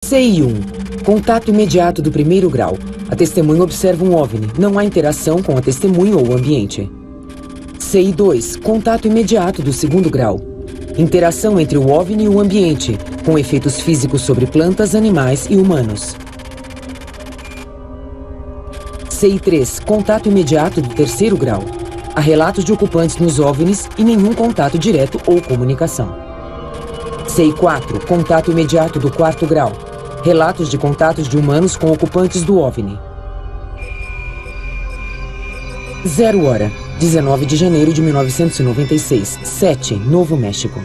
CI1. Contato imediato do primeiro grau. A testemunha observa um OVNI. Não há interação com a testemunha ou o ambiente. CI2. Contato imediato do segundo grau. Interação entre o OVNI e o ambiente, com efeitos físicos sobre plantas, animais e humanos. CI3. Contato imediato do terceiro grau. Há relatos de ocupantes nos OVNIs e nenhum contato direto ou comunicação. CI4. Contato imediato do quarto grau. Relatos de contatos de humanos com ocupantes do OVNI. 0 hora. 19 de janeiro de 1996. 7, Novo México.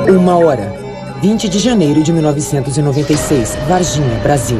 Uma hora. 20 de janeiro de 1996. Varginha, Brasil.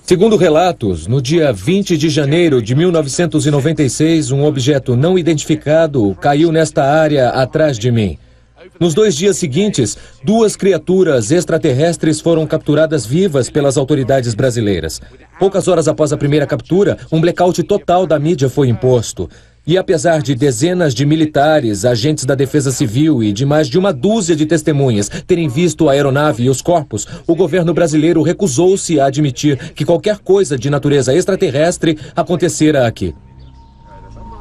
Segundo relatos, no dia 20 de janeiro de 1996, um objeto não identificado caiu nesta área atrás de mim. Nos 2 dias seguintes, 2 criaturas extraterrestres foram capturadas vivas pelas autoridades brasileiras. Poucas horas após a primeira captura, um blackout total da mídia foi imposto. E apesar de dezenas de militares, agentes da Defesa Civil e de mais de uma dúzia de testemunhas terem visto a aeronave e os corpos, o governo brasileiro recusou-se a admitir que qualquer coisa de natureza extraterrestre acontecera aqui.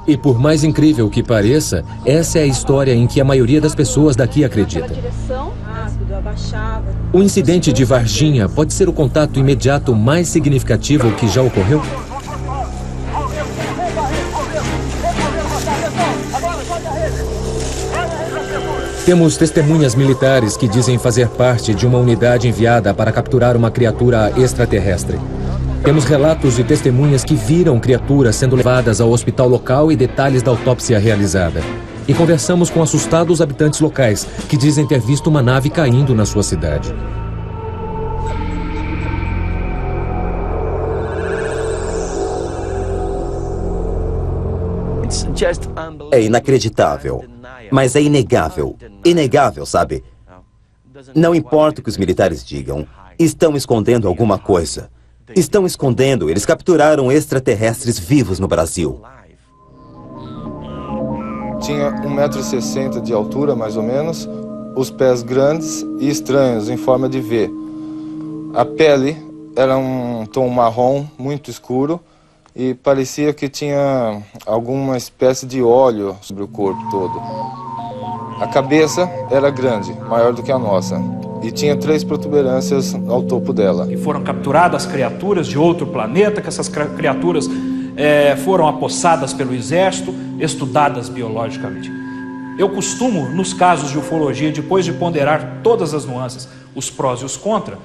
E por mais incrível que pareça, essa é a história em que a maioria das pessoas daqui acredita. O incidente de Varginha pode ser o contato imediato mais significativo que já ocorreu? Temos testemunhas militares que dizem fazer parte de uma unidade enviada para capturar uma criatura extraterrestre. Temos relatos de testemunhas que viram criaturas sendo levadas ao hospital local e detalhes da autópsia realizada. E conversamos com assustados habitantes locais que dizem ter visto uma nave caindo na sua cidade. É inacreditável, mas é inegável. Inegável, sabe? Não importa o que os militares digam, estão escondendo alguma coisa. Estão escondendo, eles capturaram extraterrestres vivos no Brasil. Tinha 1,60 m de altura, mais ou menos, os pés grandes e estranhos, em forma de V. A pele era um tom marrom, muito escuro, e parecia que tinha alguma espécie de óleo sobre o corpo todo. A cabeça era grande, maior do que a nossa, e tinha 3 protuberâncias ao topo dela. E foram capturadas criaturas de outro planeta, que essas criaturas foram apossadas pelo exército, estudadas biologicamente. Eu costumo, nos casos de ufologia, depois de ponderar todas as nuances, os prós e os contras,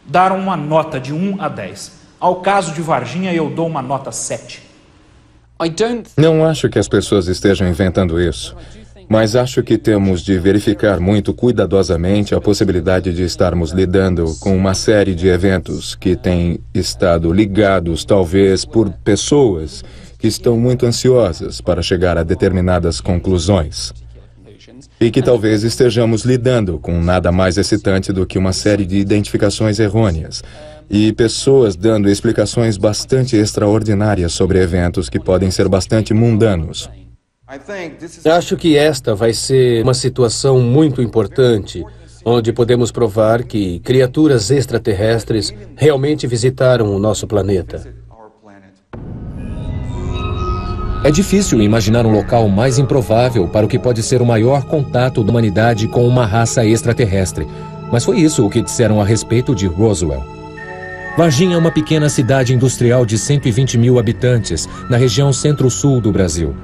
dar uma nota de 1 a 10. Ao caso de Varginha, eu dou uma nota 7. Não acho que as pessoas estejam inventando isso, mas acho que temos de verificar muito cuidadosamente a possibilidade de estarmos lidando com uma série de eventos que têm estado ligados, talvez, por pessoas que estão muito ansiosas para chegar a determinadas conclusões. E que talvez estejamos lidando com nada mais excitante do que uma série de identificações errôneas e pessoas dando explicações bastante extraordinárias sobre eventos que podem ser bastante mundanos. Acho que esta vai ser uma situação muito importante, onde podemos provar que criaturas extraterrestres realmente visitaram o nosso planeta. É difícil imaginar um local mais improvável para o que pode ser o maior contato da humanidade com uma raça extraterrestre. Mas foi isso o que disseram a respeito de Roswell. Varginha é uma pequena cidade industrial de 120 mil habitantes, na região centro-sul do Brasil.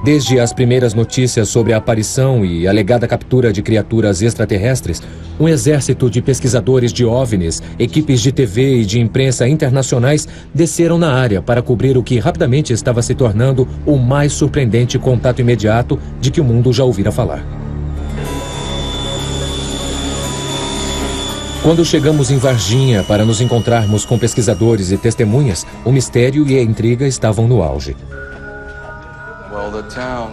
Desde as primeiras notícias sobre a aparição e alegada captura de criaturas extraterrestres, um exército de pesquisadores de OVNIs, equipes de TV e de imprensa internacionais desceram na área para cobrir o que rapidamente estava se tornando o mais surpreendente contato imediato de que o mundo já ouvira falar. Quando chegamos em Varginha para nos encontrarmos com pesquisadores e testemunhas, o mistério e a intriga estavam no auge.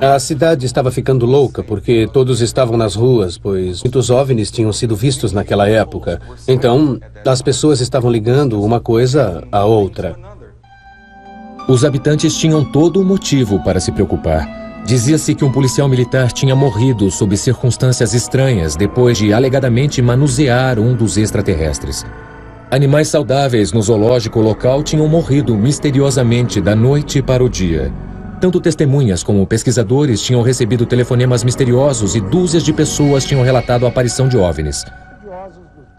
A cidade estava ficando louca porque todos estavam nas ruas, pois muitos OVNIs tinham sido vistos naquela época. Então, as pessoas estavam ligando uma coisa à outra. Os habitantes tinham todo o motivo para se preocupar. Dizia-se que um policial militar tinha morrido sob circunstâncias estranhas depois de alegadamente manusear um dos extraterrestres. Animais saudáveis no zoológico local tinham morrido misteriosamente da noite para o dia. Tanto testemunhas como pesquisadores tinham recebido telefonemas misteriosos e dúzias de pessoas tinham relatado a aparição de OVNIs.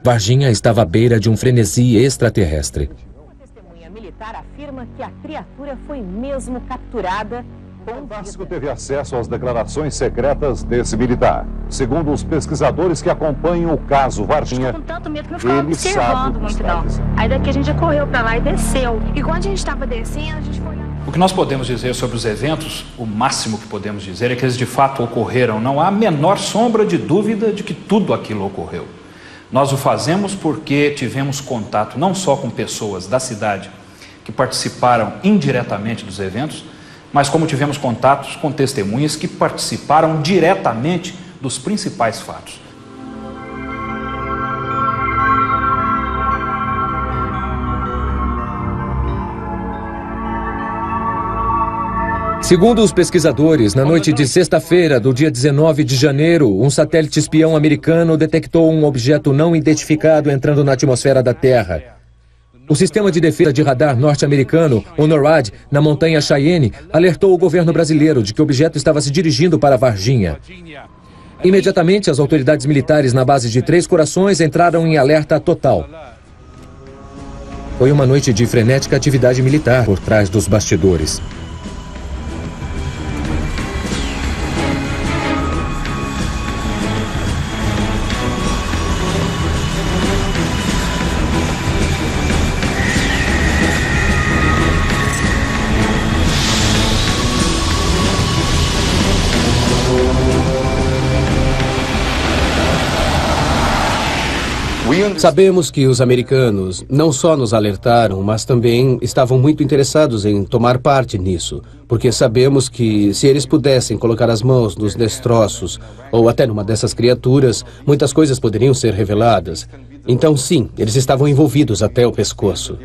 Varginha estava à beira de um frenesi extraterrestre. Uma testemunha militar afirma que a criatura foi mesmo capturada. O Vasco teve acesso às declarações secretas desse militar. Segundo os pesquisadores que acompanham o caso Varginha, com tanto medo que não ficava observando muito não. Aí daqui a gente já correu para lá e desceu. E quando a gente estava descendo, a gente foi... O que nós podemos dizer sobre os eventos, o máximo que podemos dizer é que eles de fato ocorreram. Não há a menor sombra de dúvida de que tudo aquilo ocorreu. Nós o fazemos porque tivemos contato não só com pessoas da cidade que participaram indiretamente dos eventos, mas como tivemos contatos com testemunhas que participaram diretamente dos principais fatos. Segundo os pesquisadores, na noite de sexta-feira, do dia 19 de janeiro, um satélite espião americano detectou um objeto não identificado entrando na atmosfera da Terra. O sistema de defesa de radar norte-americano, o NORAD, na montanha Cheyenne, alertou o governo brasileiro de que o objeto estava se dirigindo para Varginha. Imediatamente, as autoridades militares na base de Três Corações entraram em alerta total. Foi uma noite de frenética atividade militar por trás dos bastidores. Sabemos que os americanos não só nos alertaram, mas também estavam muito interessados em tomar parte nisso, porque sabemos que se eles pudessem colocar as mãos nos destroços ou até numa dessas criaturas, muitas coisas poderiam ser reveladas. Então, sim, eles estavam envolvidos até o pescoço.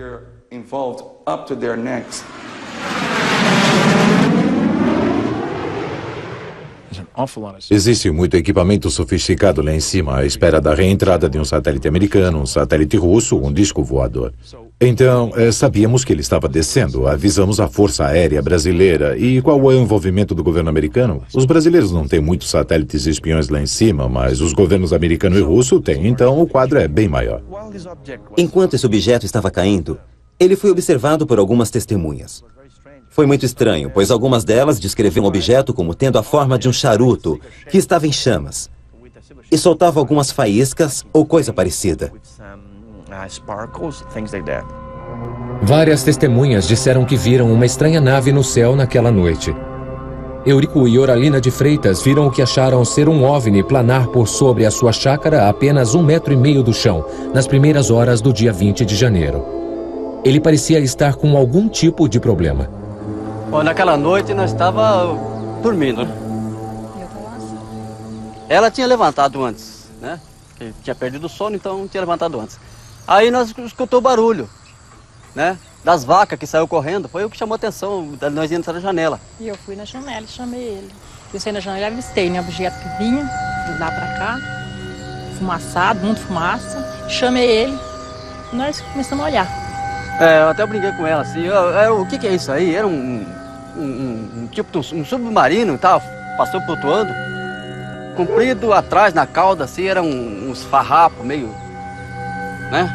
Existe muito equipamento sofisticado lá em cima à espera da reentrada de um satélite americano, um satélite russo, um disco voador. Então, sabíamos que ele estava descendo, avisamos a Força Aérea Brasileira. E qual é o envolvimento do governo americano? Os brasileiros não têm muitos satélites espiões lá em cima, mas os governos americano e russo têm, então o quadro é bem maior. Enquanto esse objeto estava caindo, ele foi observado por algumas testemunhas. Foi muito estranho, pois algumas delas descreviam o objeto como tendo a forma de um charuto que estava em chamas e soltava algumas faíscas ou coisa parecida. Várias testemunhas disseram que viram uma estranha nave no céu naquela noite. Eurico e Oralina de Freitas viram o que acharam ser um OVNI planar por sobre a sua chácara a apenas 1,5 metro do chão, nas primeiras horas do dia 20 de janeiro. Ele parecia estar com algum tipo de problema. Bom, naquela noite nós estávamos dormindo, né? Ela tinha levantado antes, né? Tinha perdido o sono, então não tinha levantado antes. Aí nós escutou barulho, né? Das vacas que saiu correndo, foi o que chamou a atenção, nós íamos na janela. E eu fui na janela e chamei ele. Eu saí na janela e avistei, né? O objeto que vinha de lá pra cá, fumaçado, muito fumaça. Chamei ele e nós começamos a olhar. Eu até brinquei com ela assim, o que é isso aí? Era um tipo de um submarino e tal, passou flutuando. Comprido atrás, na cauda, assim, eram uns farrapos meio, né?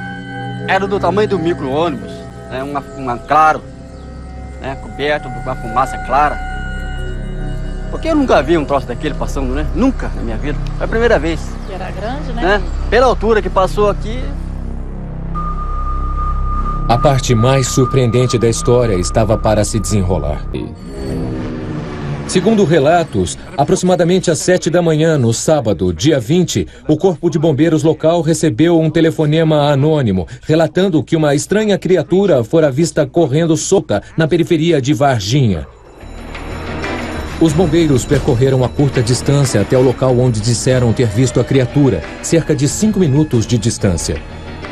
era do tamanho do micro-ônibus, né? Claro, né? Coberto por uma fumaça clara. Porque eu nunca vi um troço daquele passando, né? Nunca na minha vida. Foi a primeira vez. E era grande, né? Pela altura que passou aqui. A parte mais surpreendente da história estava para se desenrolar. Segundo relatos, aproximadamente às 7 da manhã, no sábado, dia 20, o Corpo de Bombeiros local recebeu um telefonema anônimo relatando que uma estranha criatura fora vista correndo solta na periferia de Varginha. Os bombeiros percorreram a curta distância até o local onde disseram ter visto a criatura, cerca de 5 minutos de distância.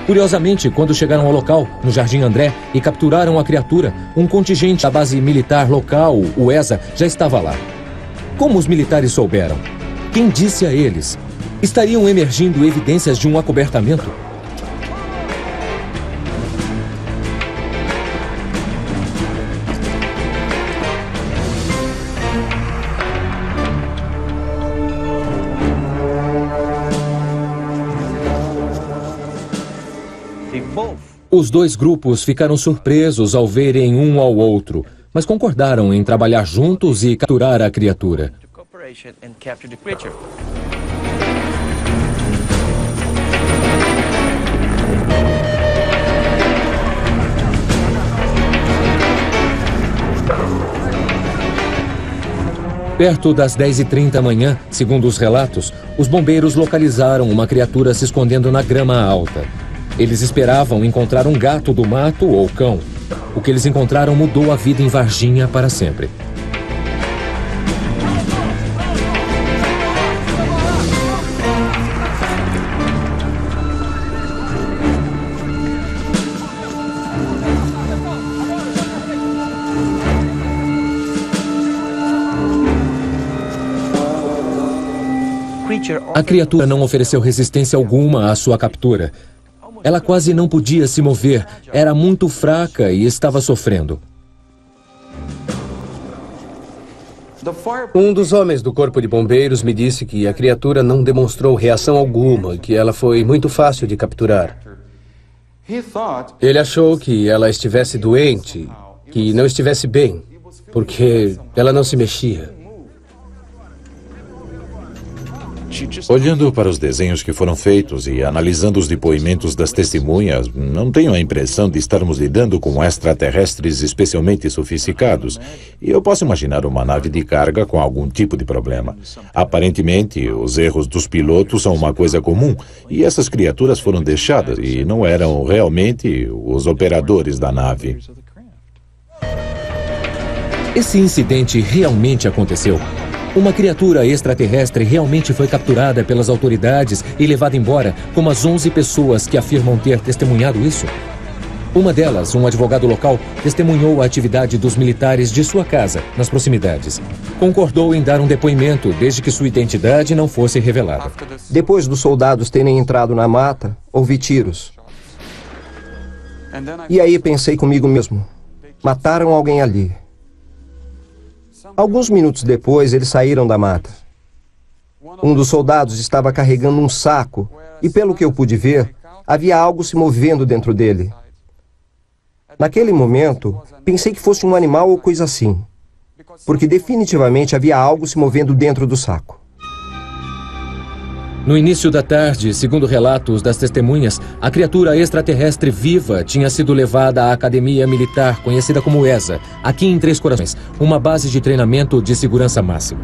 Curiosamente, quando chegaram ao local, no Jardim André, e capturaram a criatura, um contingente da base militar local, o ESA, já estava lá. Como os militares souberam? Quem disse a eles? Estariam emergindo evidências de um acobertamento? Os dois grupos ficaram surpresos ao verem um ao outro, mas concordaram em trabalhar juntos e capturar a criatura. Perto das 10h30 da manhã, segundo os relatos, os bombeiros localizaram uma criatura se escondendo na grama alta. Eles esperavam encontrar um gato do mato ou cão. O que eles encontraram mudou a vida em Varginha para sempre. A criatura não ofereceu resistência alguma à sua captura. Ela quase não podia se mover, era muito fraca e estava sofrendo. Um dos homens do Corpo de Bombeiros me disse que a criatura não demonstrou reação alguma, que ela foi muito fácil de capturar. Ele achou que ela estivesse doente, que não estivesse bem, porque ela não se mexia. Olhando para os desenhos que foram feitos e analisando os depoimentos das testemunhas, não tenho a impressão de estarmos lidando com extraterrestres especialmente sofisticados. E eu posso imaginar uma nave de carga com algum tipo de problema. Aparentemente, os erros dos pilotos são uma coisa comum, e essas criaturas foram deixadas e não eram realmente os operadores da nave. Esse incidente realmente aconteceu. Uma criatura extraterrestre realmente foi capturada pelas autoridades e levada embora, como as 11 pessoas que afirmam ter testemunhado isso. Uma delas, um advogado local, testemunhou a atividade dos militares de sua casa, nas proximidades. Concordou em dar um depoimento, desde que sua identidade não fosse revelada. Depois dos soldados terem entrado na mata, ouvi tiros. E aí pensei comigo mesmo, mataram alguém ali. Alguns minutos depois, eles saíram da mata. Um dos soldados estava carregando um saco e, pelo que eu pude ver, havia algo se movendo dentro dele. Naquele momento, pensei que fosse um animal ou coisa assim, porque definitivamente havia algo se movendo dentro do saco. No início da tarde, segundo relatos das testemunhas, a criatura extraterrestre viva tinha sido levada à academia militar, conhecida como ESA, aqui em Três Corações, uma base de treinamento de segurança máxima.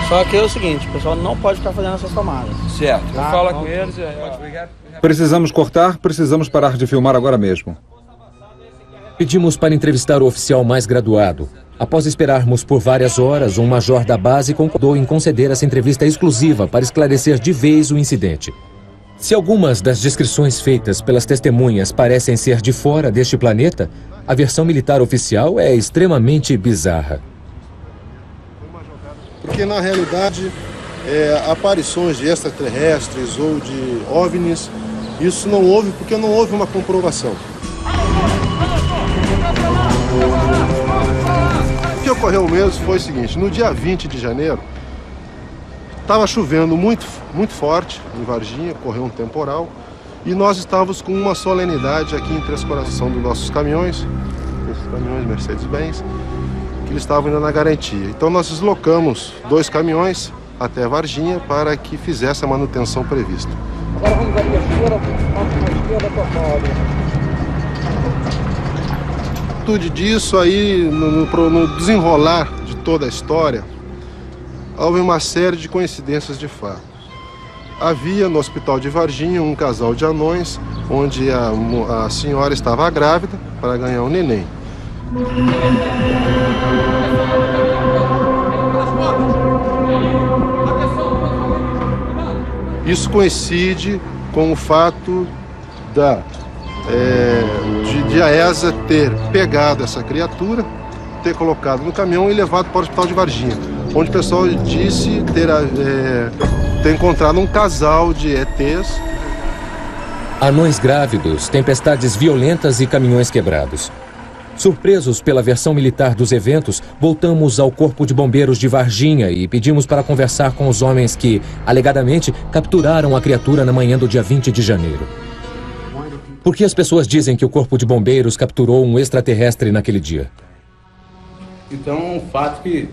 Só que é o seguinte, o pessoal não pode ficar fazendo essas tomadas. Certo, tá? fala com eles. Precisamos cortar, precisamos parar de filmar agora mesmo. Pedimos para entrevistar o oficial mais graduado. Após esperarmos por várias horas, um major da base concordou em conceder essa entrevista exclusiva para esclarecer de vez o incidente. Se algumas das descrições feitas pelas testemunhas parecem ser de fora deste planeta, a versão militar oficial é extremamente bizarra. Porque, na realidade, aparições de extraterrestres ou de OVNIs, isso não houve porque não houve uma comprovação. ocorreu mesmo foi o seguinte, no dia 20 de janeiro, estava chovendo muito forte em Varginha, ocorreu um temporal, e nós estávamos com uma solenidade aqui em Três Corações dos nossos caminhões, esses caminhões Mercedes-Benz, que eles estavam ainda na garantia. Então nós deslocamos 2 caminhões até Varginha para que fizesse a manutenção prevista. Agora vamos ali à esquerda, total. Tudo disso aí, no desenrolar de toda a história, houve uma série de coincidências de fato. Havia no hospital de Varginha um casal de anões, onde a senhora estava grávida para ganhar um neném. Isso coincide com o fato de a ESA ter pegado essa criatura, ter colocado no caminhão e levado para o hospital de Varginha, onde o pessoal disse ter encontrado um casal de ETs. Anões grávidos, tempestades violentas e caminhões quebrados. Surpresos pela versão militar dos eventos, voltamos ao Corpo de Bombeiros de Varginha e pedimos para conversar com os homens que, alegadamente, capturaram a criatura na manhã do dia 20 de janeiro. Por que as pessoas dizem que o Corpo de Bombeiros capturou um extraterrestre naquele dia? Então, um fato que,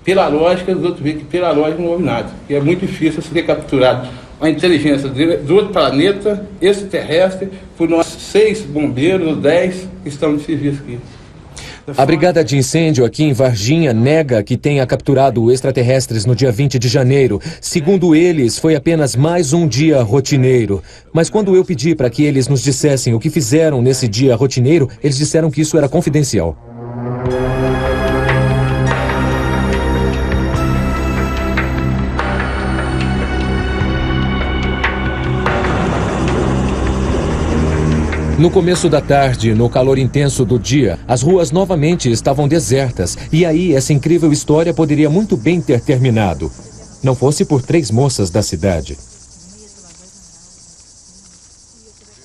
pela lógica, os outros veem que pela lógica não houve nada. E é muito difícil ser capturado a inteligência do outro planeta, extraterrestre, por nós 6 bombeiros, 10 que estão de serviço aqui. A brigada de incêndio aqui em Varginha nega que tenha capturado extraterrestres no dia 20 de janeiro. Segundo eles, foi apenas mais um dia rotineiro. Mas quando eu pedi para que eles nos dissessem o que fizeram nesse dia rotineiro, eles disseram que isso era confidencial. No começo da tarde, no calor intenso do dia, as ruas novamente estavam desertas. E aí, essa incrível história poderia muito bem ter terminado. Não fosse por 3 moças da cidade.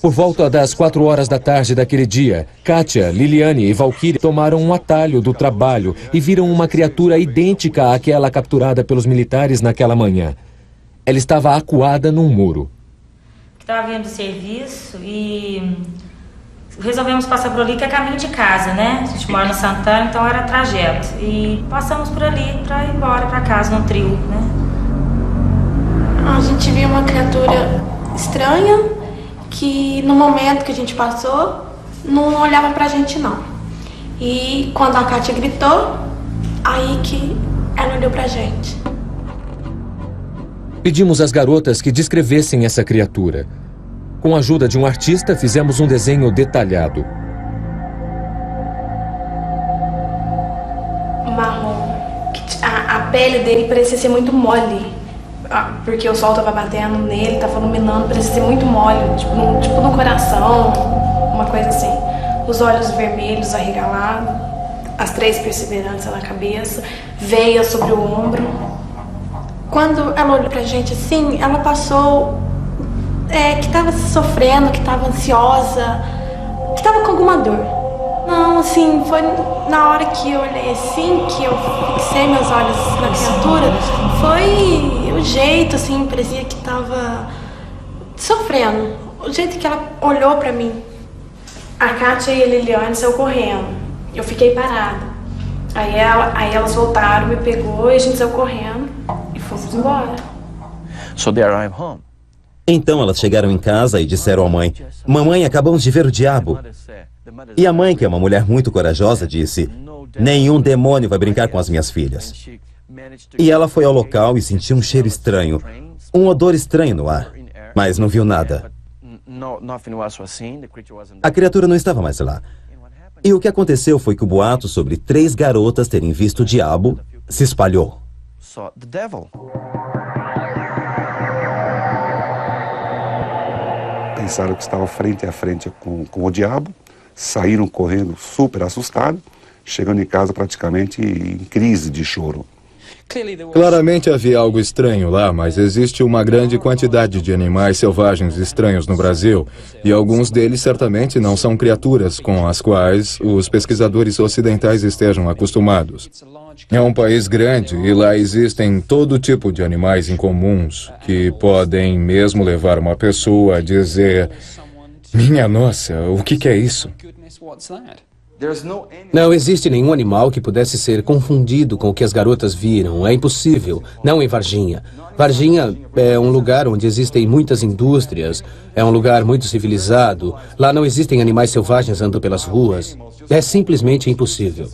Por volta das 4 horas da tarde daquele dia, Kátia, Liliane e Valkyrie tomaram um atalho do trabalho e viram uma criatura idêntica àquela capturada pelos militares naquela manhã. Ela estava acuada num muro. Estava vindo do serviço e resolvemos passar por ali, que é caminho de casa, né? A gente mora no Santana, então era trajeto. E passamos por ali para ir embora para casa, no trio, né? A gente viu uma criatura estranha que no momento que a gente passou, não olhava pra gente não. E quando a Kátia gritou, aí que ela olhou pra gente. Pedimos às garotas que descrevessem essa criatura. Com a ajuda de um artista, fizemos um desenho detalhado. Marrom. A pele dele parecia ser muito mole. Porque o sol tava batendo nele, tava iluminando, parecia ser muito mole. Tipo no coração, uma coisa assim. Os olhos vermelhos, arregalados. As 3 perseveranças na cabeça. Veia sobre o ombro. Quando ela olhou pra gente assim, ela passou que tava sofrendo, que tava ansiosa, que tava com alguma dor. Não, assim, foi na hora que eu olhei assim, que eu fixei meus olhos na criatura, foi o jeito, assim, parecia que tava sofrendo. O jeito que ela olhou pra mim. A Kátia e a Liliane saiu correndo. Eu fiquei parada. Aí elas voltaram, me pegou e a gente saiu correndo. Fomos embora. Então elas chegaram em casa e disseram à mãe: "Mamãe, acabamos de ver o diabo." E a mãe, que é uma mulher muito corajosa, disse: "Nenhum demônio vai brincar com as minhas filhas." E ela foi ao local e sentiu um cheiro estranho, um odor estranho no ar, mas não viu nada. A criatura não estava mais lá. E o que aconteceu foi que o boato sobre 3 garotas terem visto o diabo se espalhou. Pensaram que estavam frente a frente com o diabo, saíram correndo super assustados, chegando em casa praticamente em crise de choro. Claramente havia algo estranho lá, mas existe uma grande quantidade de animais selvagens estranhos no Brasil, e alguns deles certamente não são criaturas com as quais os pesquisadores ocidentais estejam acostumados. É um país grande e lá existem todo tipo de animais incomuns que podem mesmo levar uma pessoa a dizer: minha nossa, o que é isso? Não existe nenhum animal que pudesse ser confundido com o que as garotas viram. É impossível. Não em Varginha. Varginha é um lugar onde existem muitas indústrias. É um lugar muito civilizado. Lá não existem animais selvagens andando pelas ruas. É simplesmente impossível.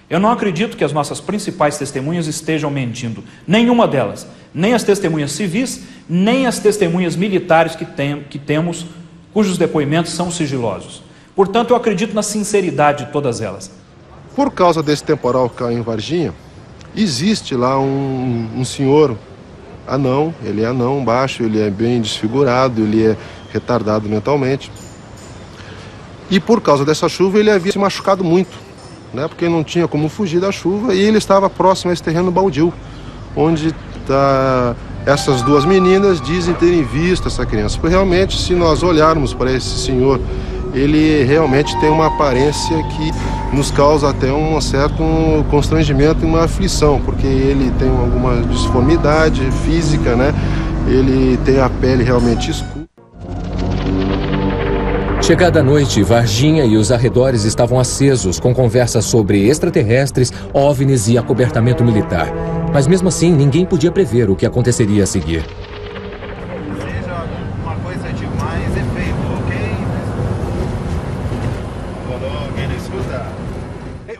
Eu não acredito que as nossas principais testemunhas estejam mentindo. Nenhuma delas. Nem as testemunhas civis, nem as testemunhas militares que temos, cujos depoimentos são sigilosos. Portanto, eu acredito na sinceridade de todas elas. Por causa desse temporal que caiu em Varginha, existe lá um senhor anão, ele é anão, baixo, ele é bem desfigurado, ele é retardado mentalmente. E por causa dessa chuva ele havia se machucado muito, né, porque não tinha como fugir da chuva e ele estava próximo a esse terreno baldio, onde essas duas meninas dizem terem visto essa criança. Porque realmente, se nós olharmos para esse senhor, ele realmente tem uma aparência que nos causa até um certo constrangimento e uma aflição, porque ele tem alguma disformidade física, né? Ele tem a pele realmente escura. Chegada a noite, Varginha e os arredores estavam acesos com conversas sobre extraterrestres, OVNIs e acobertamento militar. Mas mesmo assim, ninguém podia prever o que aconteceria a seguir.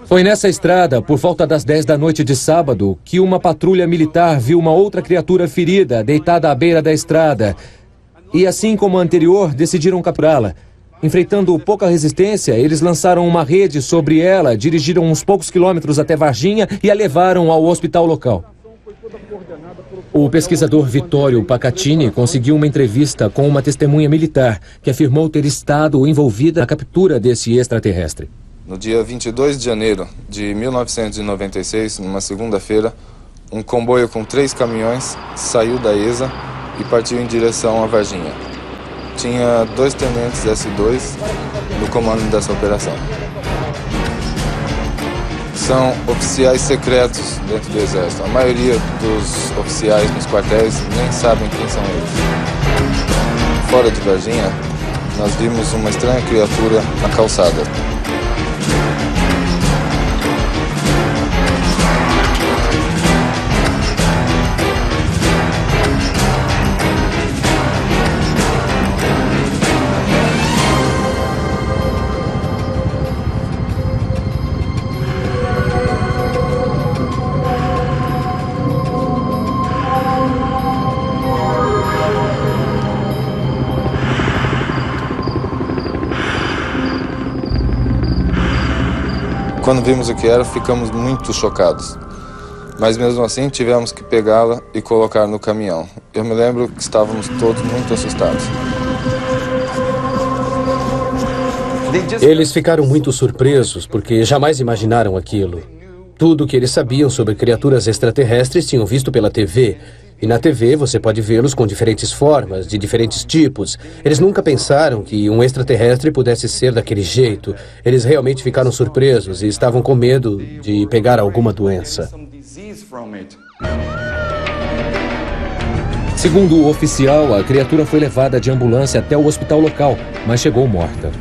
Foi nessa estrada, por volta das 10 da noite de sábado, que uma patrulha militar viu uma outra criatura ferida deitada à beira da estrada. E assim como a anterior, decidiram capturá-la. Enfrentando pouca resistência, eles lançaram uma rede sobre ela, dirigiram uns poucos quilômetros até Varginha e a levaram ao hospital local. O pesquisador Vittorio Pacatini conseguiu uma entrevista com uma testemunha militar que afirmou ter estado envolvida na captura desse extraterrestre. No dia 22 de janeiro de 1996, numa segunda-feira, um comboio com 3 caminhões saiu da ESA e partiu em direção a Varginha. Tinha 2 tenentes S2 no comando dessa operação. São oficiais secretos dentro do Exército. A maioria dos oficiais nos quartéis nem sabem quem são eles. Fora de Varginha, nós vimos uma estranha criatura na calçada. Quando vimos o que era, ficamos muito chocados. Mas mesmo assim, tivemos que pegá-la e colocar no caminhão. Eu me lembro que estávamos todos muito assustados. Eles ficaram muito surpresos porque jamais imaginaram aquilo. Tudo o que eles sabiam sobre criaturas extraterrestres tinham visto pela TV. E na TV você pode vê-los com diferentes formas, de diferentes tipos. Eles nunca pensaram que um extraterrestre pudesse ser daquele jeito. Eles realmente ficaram surpresos e estavam com medo de pegar alguma doença. Segundo o oficial, a criatura foi levada de ambulância até o hospital local, mas chegou morta.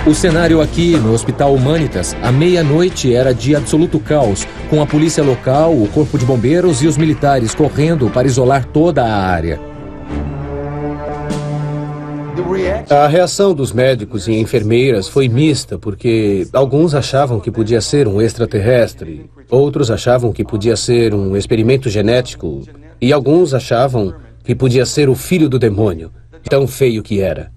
O cenário aqui no Hospital Humanitas, à meia-noite, era de absoluto caos, com a polícia local, o corpo de bombeiros e os militares correndo para isolar toda a área. A reação dos médicos e enfermeiras foi mista, porque alguns achavam que podia ser um extraterrestre, outros achavam que podia ser um experimento genético, e alguns achavam que podia ser o filho do demônio, tão feio que era.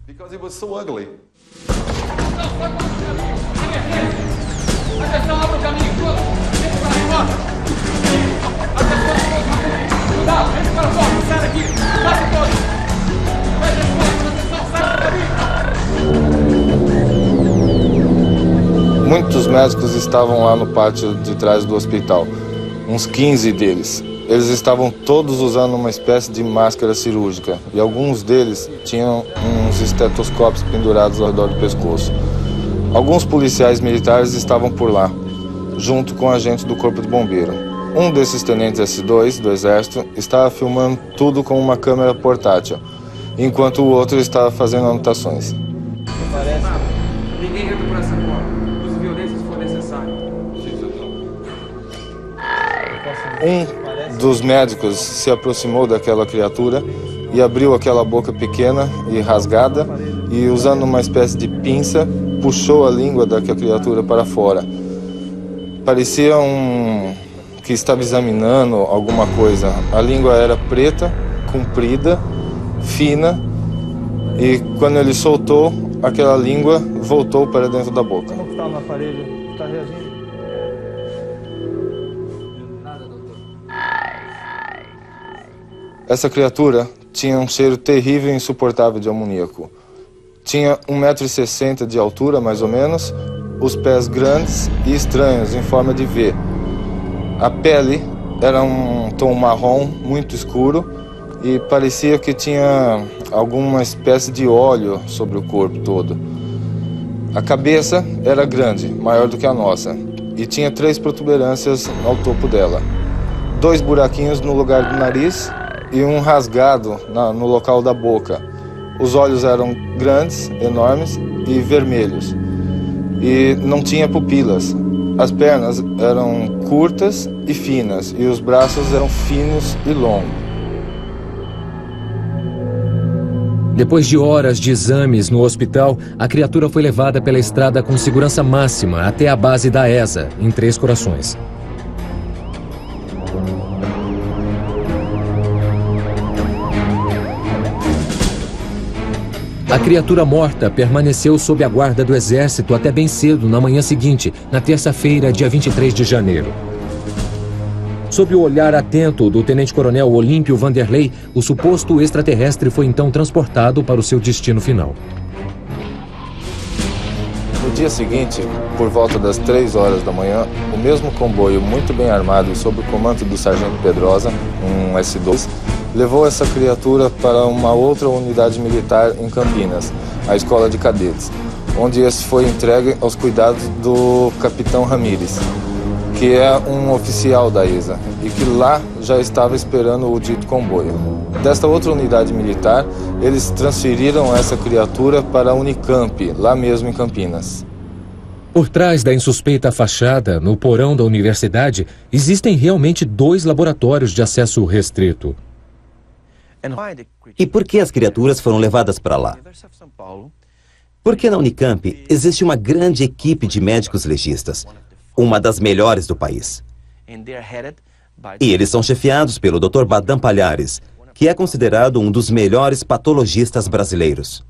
Muitos médicos estavam lá no pátio de trás do hospital, uns 15 deles. Eles estavam todos usando uma espécie de máscara cirúrgica e alguns deles tinham uns estetoscópios pendurados ao redor do pescoço. Alguns policiais militares estavam por lá, junto com agentes do Corpo de Bombeiro. Um desses tenentes S2 do Exército estava filmando tudo com uma câmera portátil, enquanto o outro estava fazendo anotações. Ninguém entra por essa porta. Use violência se for necessário. Um dos médicos se aproximou daquela criatura e abriu aquela boca pequena e rasgada e, usando uma espécie de pinça, puxou a língua daquela criatura para fora. Parecia que estava examinando alguma coisa. A língua era preta, comprida, fina, e quando ele soltou, aquela língua voltou para dentro da boca. Como está na parede? Está reagindo? Essa criatura tinha um cheiro terrível e insuportável de amoníaco. Tinha 1,60 m de altura, mais ou menos, os pés grandes e estranhos, em forma de V. A pele era um tom marrom muito escuro e parecia que tinha alguma espécie de óleo sobre o corpo todo. A cabeça era grande, maior do que a nossa, e tinha 3 protuberâncias ao topo dela. 2 buraquinhos no lugar do nariz e um rasgado no local da boca. Os olhos eram grandes, enormes e vermelhos. E não tinha pupilas. As pernas eram curtas e finas, e os braços eram finos e longos. Depois de horas de exames no hospital, a criatura foi levada pela estrada com segurança máxima até a base da ESA, em Três Corações. A criatura morta permaneceu sob a guarda do Exército até bem cedo na manhã seguinte, na terça-feira, dia 23 de janeiro. Sob o olhar atento do tenente-coronel Olímpio Vanderlei, o suposto extraterrestre foi então transportado para o seu destino final. No dia seguinte, por volta das 3 horas da manhã, o mesmo comboio muito bem armado e sob o comando do sargento Pedrosa, um S2, levou essa criatura para uma outra unidade militar em Campinas, a Escola de Cadetes, onde esse foi entregue aos cuidados do capitão Ramírez, que é um oficial da ESA, e que lá já estava esperando o dito comboio. Desta outra unidade militar, eles transferiram essa criatura para a Unicamp, lá mesmo em Campinas. Por trás da insuspeita fachada, no porão da universidade, existem realmente 2 laboratórios de acesso restrito. E por que as criaturas foram levadas para lá? Porque na Unicamp existe uma grande equipe de médicos legistas, uma das melhores do país. E eles são chefiados pelo Dr. Badam Palhares, que é considerado um dos melhores patologistas brasileiros.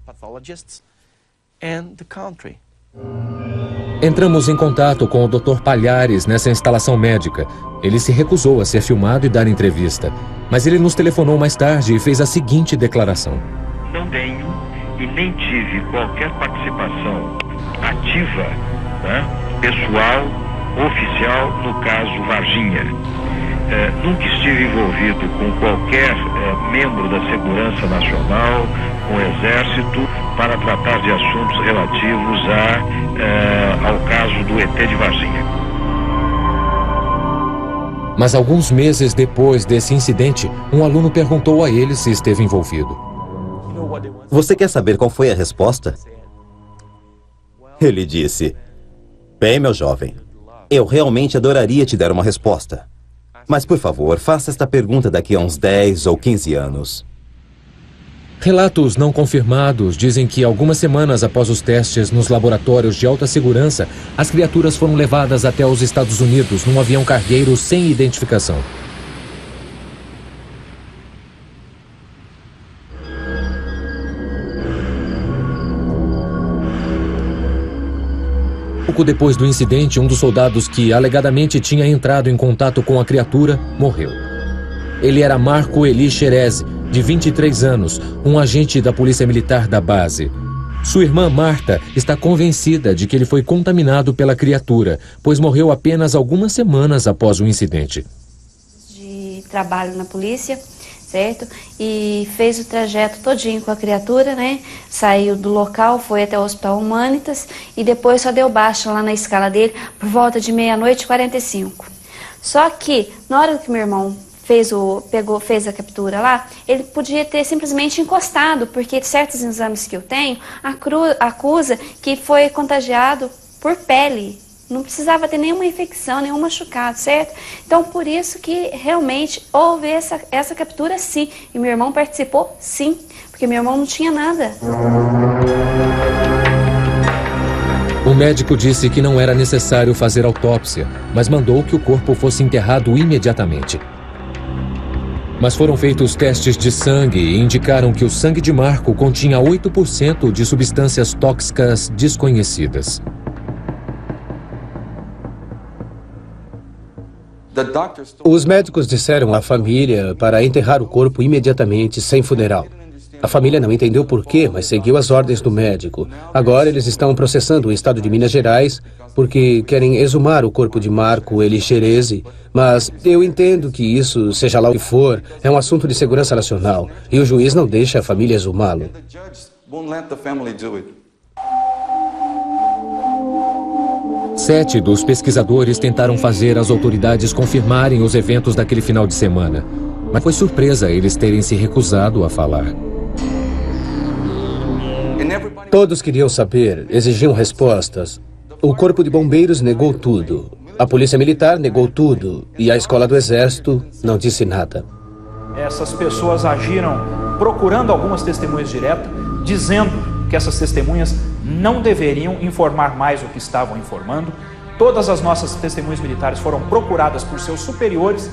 Entramos em contato com o Dr. Palhares nessa instalação médica. Ele se recusou a ser filmado e dar entrevista. Mas ele nos telefonou mais tarde e fez a seguinte declaração. Não tenho e nem tive qualquer participação ativa, pessoal, oficial, no caso Varginha. Nunca estive envolvido com qualquer membro da Segurança Nacional, com o Exército, para tratar de assuntos relativos ao caso do ET de Varginha. Mas alguns meses depois desse incidente, um aluno perguntou a ele se esteve envolvido. Você quer saber qual foi a resposta? Ele disse: bem, meu jovem, eu realmente adoraria te dar uma resposta. Mas, por favor, faça esta pergunta daqui a uns 10 ou 15 anos. Relatos não confirmados dizem que algumas semanas após os testes nos laboratórios de alta segurança, as criaturas foram levadas até os Estados Unidos num avião cargueiro sem identificação. Pouco depois do incidente, um dos soldados que alegadamente tinha entrado em contato com a criatura morreu. Ele era Marco Eli Xerez, de 23 anos, um agente da Polícia Militar da base. Sua irmã Marta está convencida de que ele foi contaminado pela criatura, pois morreu apenas algumas semanas após o incidente. De trabalho na polícia, certo? E fez o trajeto todinho com a criatura, né? Saiu do local, foi até o Hospital Humanitas e depois só deu baixa lá na escala dele por volta de 00:45. Só que, na hora que meu irmão fez a captura lá, ele podia ter simplesmente encostado, porque certos exames que eu tenho acusa que foi contagiado por pele. Não precisava ter nenhuma infecção, nenhum machucado, certo? Então, por isso que realmente houve essa captura, sim. E meu irmão participou, sim, porque meu irmão não tinha nada. O médico disse que não era necessário fazer autópsia, mas mandou que o corpo fosse enterrado imediatamente. Mas foram feitos testes de sangue e indicaram que o sangue de Marco continha 8% de substâncias tóxicas desconhecidas. Os médicos disseram à família para enterrar o corpo imediatamente, sem funeral. A família não entendeu por quê, mas seguiu as ordens do médico. Agora eles estão processando o estado de Minas Gerais porque querem exumar o corpo de Marco Elixerese. Mas eu entendo que isso, seja lá o que for, é um assunto de segurança nacional e o juiz não deixa a família exumá-lo. Sete dos pesquisadores tentaram fazer as autoridades confirmarem os eventos daquele final de semana, mas foi surpresa eles terem se recusado a falar. Todos queriam saber, exigiam respostas. O Corpo de Bombeiros negou tudo. A Polícia Militar negou tudo. E a Escola do Exército não disse nada. Essas pessoas agiram procurando algumas testemunhas diretas, dizendo que essas testemunhas não deveriam informar mais o que estavam informando. Todas as nossas testemunhas militares foram procuradas por seus superiores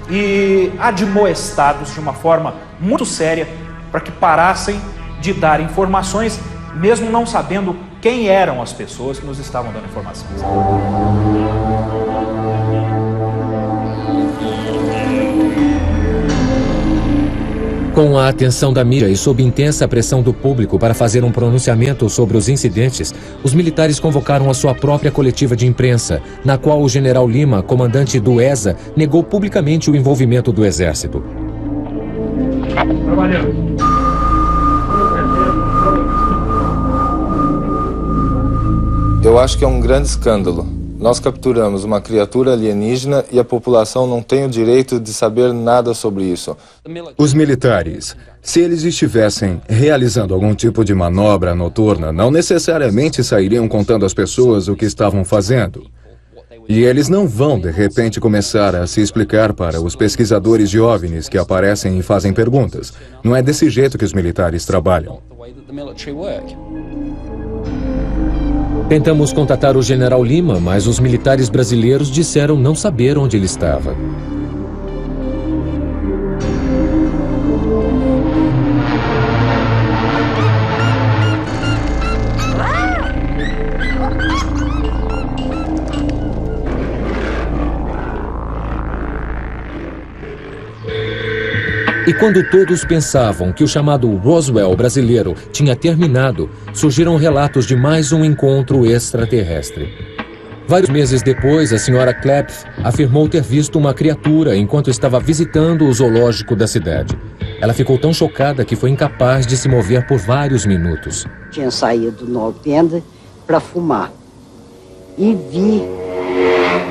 e admoestados de uma forma muito séria para que parassem de dar informações, mesmo não sabendo quem eram as pessoas que nos estavam dando informações. Com a atenção da mídia e sob intensa pressão do público para fazer um pronunciamento sobre os incidentes, os militares convocaram a sua própria coletiva de imprensa, na qual o general Lima, comandante do ESA, negou publicamente o envolvimento do Exército. Eu acho que é um grande escândalo. Nós capturamos uma criatura alienígena e a população não tem o direito de saber nada sobre isso. Os militares, se eles estivessem realizando algum tipo de manobra noturna, não necessariamente sairiam contando às pessoas o que estavam fazendo. E eles não vão, de repente, começar a se explicar para os pesquisadores de OVNIs que aparecem e fazem perguntas. Não é desse jeito que os militares trabalham. Tentamos contatar o general Lima, mas os militares brasileiros disseram não saber onde ele estava. E quando todos pensavam que o chamado Roswell brasileiro tinha terminado, surgiram relatos de mais um encontro extraterrestre. Vários meses depois, a senhora Klepf afirmou ter visto uma criatura enquanto estava visitando o zoológico da cidade. Ela ficou tão chocada que foi incapaz de se mover por vários minutos. Tinha saído no alpendre para fumar e vi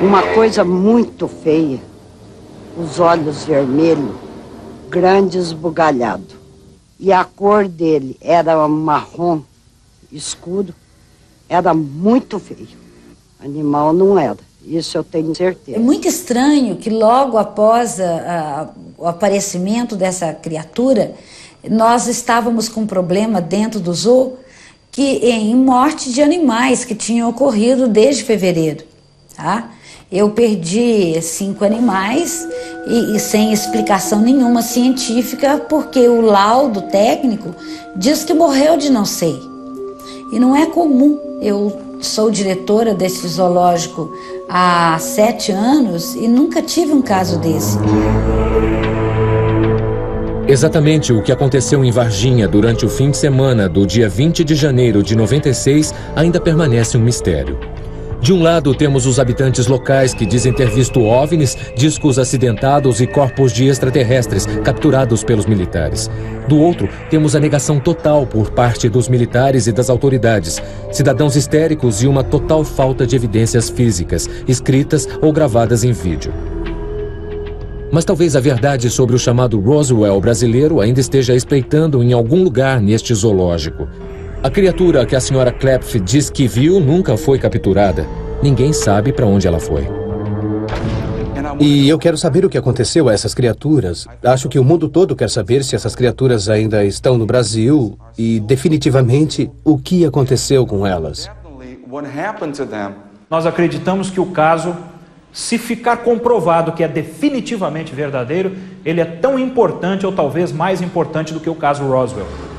uma coisa muito feia, os olhos vermelhos, grande esbugalhado. E a cor dele era marrom escuro, era muito feio. Animal não era, isso eu tenho certeza. É muito estranho que logo após o aparecimento dessa criatura, nós estávamos com um problema dentro do zoo em morte de animais que tinham ocorrido desde fevereiro, tá? Eu perdi 5 animais e sem explicação nenhuma científica, porque o laudo técnico diz que morreu de não sei. E não é comum. Eu sou diretora desse zoológico há 7 anos e nunca tive um caso desse. Exatamente o que aconteceu em Varginha durante o fim de semana do dia 20 de janeiro de 96 ainda permanece um mistério. De um lado, temos os habitantes locais que dizem ter visto OVNIs, discos acidentados e corpos de extraterrestres capturados pelos militares. Do outro, temos a negação total por parte dos militares e das autoridades, cidadãos histéricos e uma total falta de evidências físicas, escritas ou gravadas em vídeo. Mas talvez a verdade sobre o chamado Roswell brasileiro ainda esteja espreitando em algum lugar neste zoológico. A criatura que a senhora Klepf diz que viu nunca foi capturada. Ninguém sabe para onde ela foi. E eu quero saber o que aconteceu a essas criaturas. Acho que o mundo todo quer saber se essas criaturas ainda estão no Brasil e, definitivamente, o que aconteceu com elas. Nós acreditamos que o caso, se ficar comprovado que é definitivamente verdadeiro, ele é tão importante ou talvez mais importante do que o caso Roswell.